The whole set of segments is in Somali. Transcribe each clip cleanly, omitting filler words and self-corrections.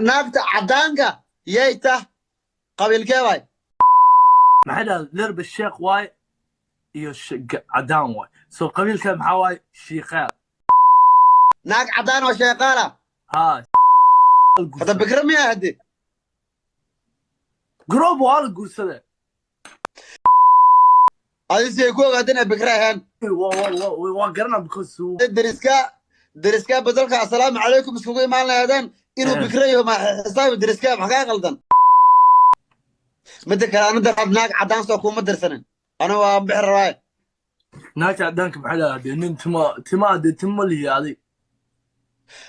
naagta cadaanka yay tah qabiilkee waay maxay lerba sheekh waay iyo cadaan waay soo qabiilka maxaa waay shiiqaal naag cadaan oo sheeqaala haa hada bikra miyaa hade garoob waa la guursaday adisay ku ogaadeen bikra ahaan waa garana because deriska badalka assalaamu calaykum iskugu imaan lahaydeen inuu bikra yaho ma xisaabi deriska maxaa ka qaldan midda kale anada rab naag cadaan soo kuma dirsanin ana waa bixir raay naagta cadaanka maxay lahayd nin timo liyaaday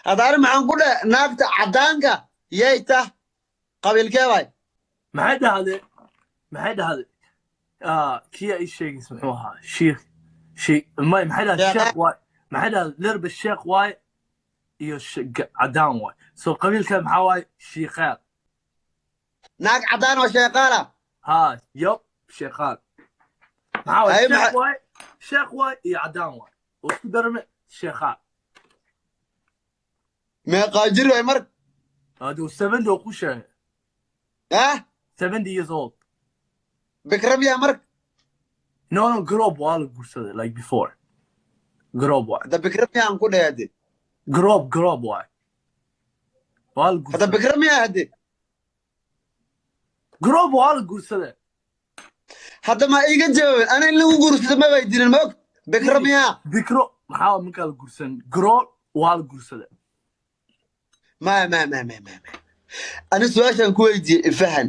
hadaari maxaan ku dhe naagta cadaanka yay tah qabiilkee waay maxay dhahday kii ay sheegaysa muxuu ahaa maxay dhahday sheekh waay maxay dhahday lerba sheekh waay iyo cadaan waay soo qabiilka maxaa waay shiiqaal naag cadaan oo sheeqaala haa yob sheeqaal maxaa waay sheekh waay iyo cadaan waay oo isku darame sheeqaal meeqaa jir waay marka aduu 70 oo ku sheegay 70 years old bikra miyaa marka no garoob waa la guursaday like before garoob waay hada bikra miyaan ku dhe hade garoob waay waa la hada bikra miyaa hade garoob waa la guursaday hadda ma iga jawaabin ana in lagu guursado ma weydiinin ma og bikra miyaa bikro maxaa markaa la guursan garoob waa la guursaday ma ani su-aashaan ku weydiiyey ifahan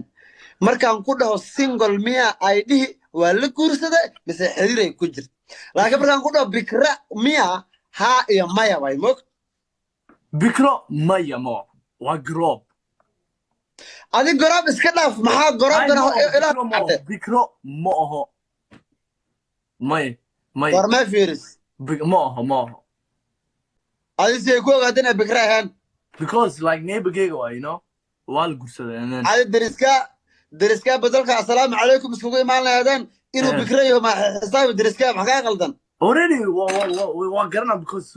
markaan ku dhaho single miya ay dhihi waa la guursaday mise xiriiray ku jirta laakiin markaan ku dhaho bikra miya haa iyo maya way mog bikro maya mo waa garoob adi garoob iska dhaaf maxaa garoobdana bikro ma aho may war ma fiiris ma aho adi siday ku ogaadeen bikra ahaan because like neighborgayga waa you know waa la guursaday adi deriska badalka assalaamu calaykum iskugu imaan lahaydeen inuu bikra yaho ma xisaabi deriska maxaa ka qaldan already waa garana because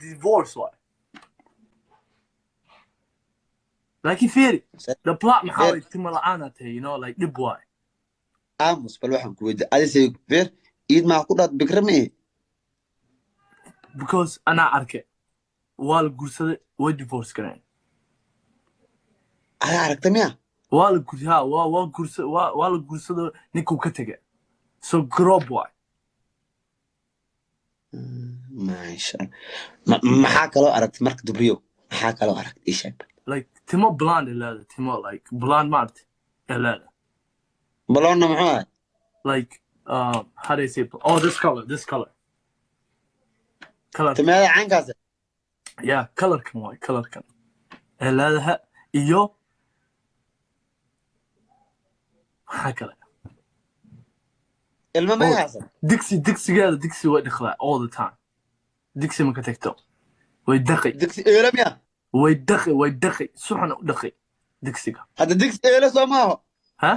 divorce waay laakiin fiiri the plot maxaa way timo la'aana tahay you know like dhib waay aamus bal waxaan ku weydiiyey adisay beer iid maa ku dhaad bikra ma ihi because anaa arke waa la guursaday way divorce gareen adaa aragta miya waa la guursado ninkuu ka tega so garoob waay maasha maxaa kaloo aragtay marka dubriyo maxaa kaloo aragtay ii sheeg like timo blonde leeda timo like blonde maarti leeda blonde muxuu ahay like how do you say this color timeeda caynkaas yeah colorkan waay colorkan leedaha iyo maxaa kale ilma ma haysan digsigeeda way dhaqdaa all the time digsi ma ka tagto way dhaqi digsi eela miya way dhaqi suxan u dhaqi digsiga hadda digsi eela soo maaho ha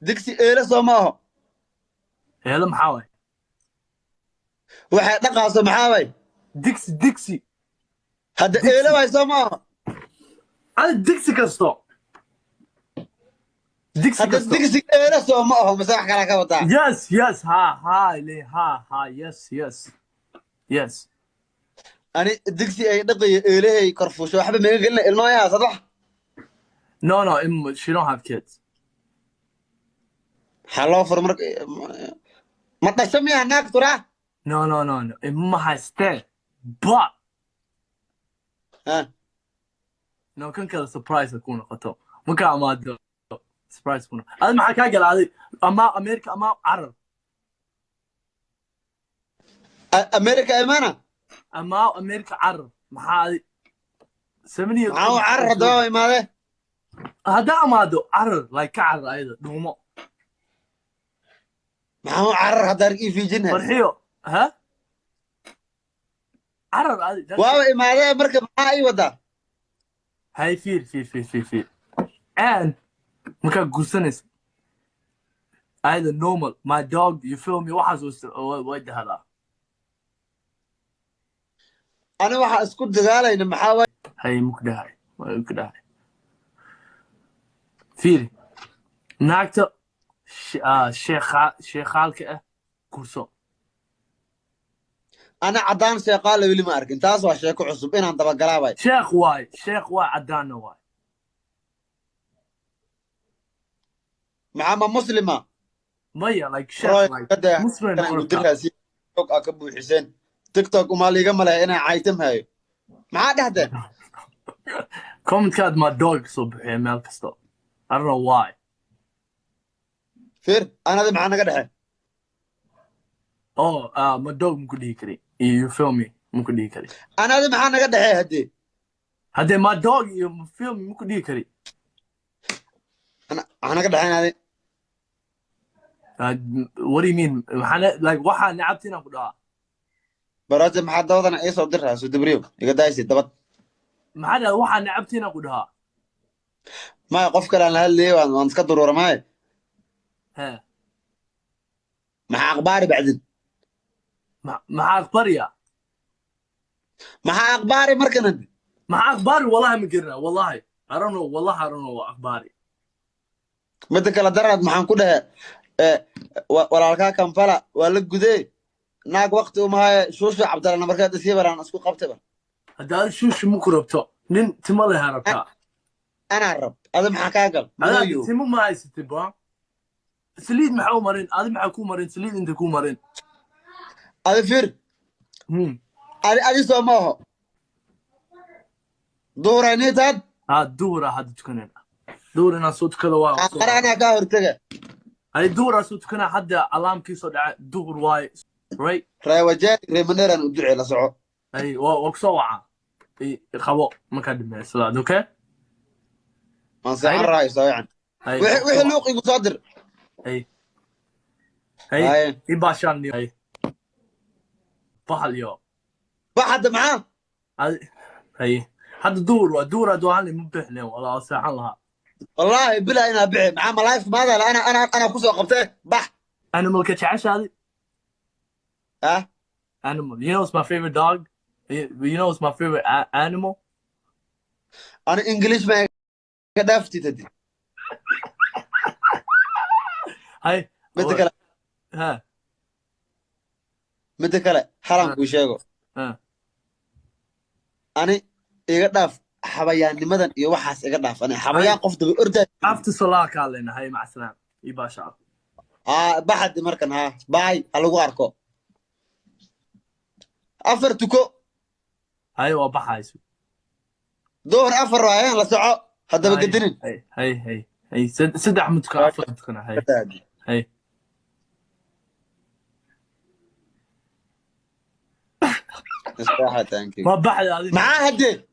digsi eela soo maaho eela maxaa waay waxay dhaqaaso maxaa waay digsi hadda eela waay soo maaho ada digsi kasto hadda digsi eela soo ma aho mase wax kala ka wadaa yes ha yes ani digsi ay dhaqayo eelahay korfuusho waxba maga gelina ilmaha sadax no she don't have kids hallo fur marka ma dhasho miyaa naag turaa no ilma haystee but no kan kale surprise ku noqoto marka amaado surprise kuna ad maxaa kaa galaaday ama America ama Arab America imana ama America Arab maxaa 7 years maxaa Arab doo imaade hada amaado Arab like ka Arab ayda dhuumo maxaa Arab hadar ii fiijinay farxiyo ha Arab waa imaade marka maxaa ay wada hay fiir and marka guursanaysa either normal my dog you feel me waxaas way dahada ana waxa isku dagaalayna maxaa way hay mukdahay كده فيري ناكتا شيخالك كورسو أنا عدان شيقال ويلي ما أركن تاسو شيكو عصب إن أنت بقلابي شيخ واي عدانا واي محمد مسلمة مية like شيخ روي like كده مسلم كان قربتا يودرها سي توك أكبو حسين تيك توك وما لي قمل أنا عايتم هاي ما ده كومنت كاد ما دوغ صبح يا مالكستو I don't know why فير أنا ذي معانا قدحة ما دوغ ممكن دي كري you feel me ممكن دي كري أنا ذي معانا قدحة هدي هذا ما دوغ you feel me ممكن دي كري أنا قدحة هذه what do you mean like waxa nacabtina ku dhaca براتب محد دوضنا إيه صدرها سودبريو يقدايسي دبط maxaa waxa nacabtina ku dhaca ما قف كلا أنا هاللي وأنا نسكت ورا معي ها مع أخباري بعدين maxaa akhbariya مع أخباري مركنا maxaa akhbari wallahi ma garana wallahi I don't know wallahi I don't know akhbari مدة كلا درد محن كده ولا الكا كم فلا ولا جودي ناق وقت وما شو عبد الله مركز تسيبر أنا أسكو قبته هذا شو مكربته nin timo leh rabtaa أنا الرب هذا محكاقل هذا timo ma haysatid ba saliid maxaa u marin adi maxaa ku marin saliid inta ku marin هذا فير أدي سو ما هو دور عيني تاد duhura hadda tukanayna duhur inaan soo tukada waa أقرأ أنا كاهر تجا ay duhura soo tukana hadda alarmkii soo dhacay duhur waay right راي وجاي ريمنير أنا أدري على صعود ay waa kusoo waca qabo markaa dhimay salaad okay من ساعة راي صايعا وحلوق يصدر ay ay ibashan ay bahal yo واحد معاه ay hadda duhur doonay ma bixnay wala saaxan laha والله بلا أنا بعي مع ملايف ماذا لا أنا كوسو قبته بح animal ka jeceshaadi ها animal you know what's my favorite dog you know what's my favorite animal أنا إنجليش ما كدافتي تدي هاي متكلا ها متكلا حرام كوشيغو ها أنا إيقداف حبيان لمدن يوحس إيقداف أنا حبيان قفت بأردن after salah kaalena hay mac salaam ibasha بحد مركن ها باي ألوغو أركو أفر تكو hay waa baxayso دور أفر رايان لسعو هذا بقدرين hay saddex mudka afar mudkana hay استراحة تانكي ما baxda adiga معاه هدي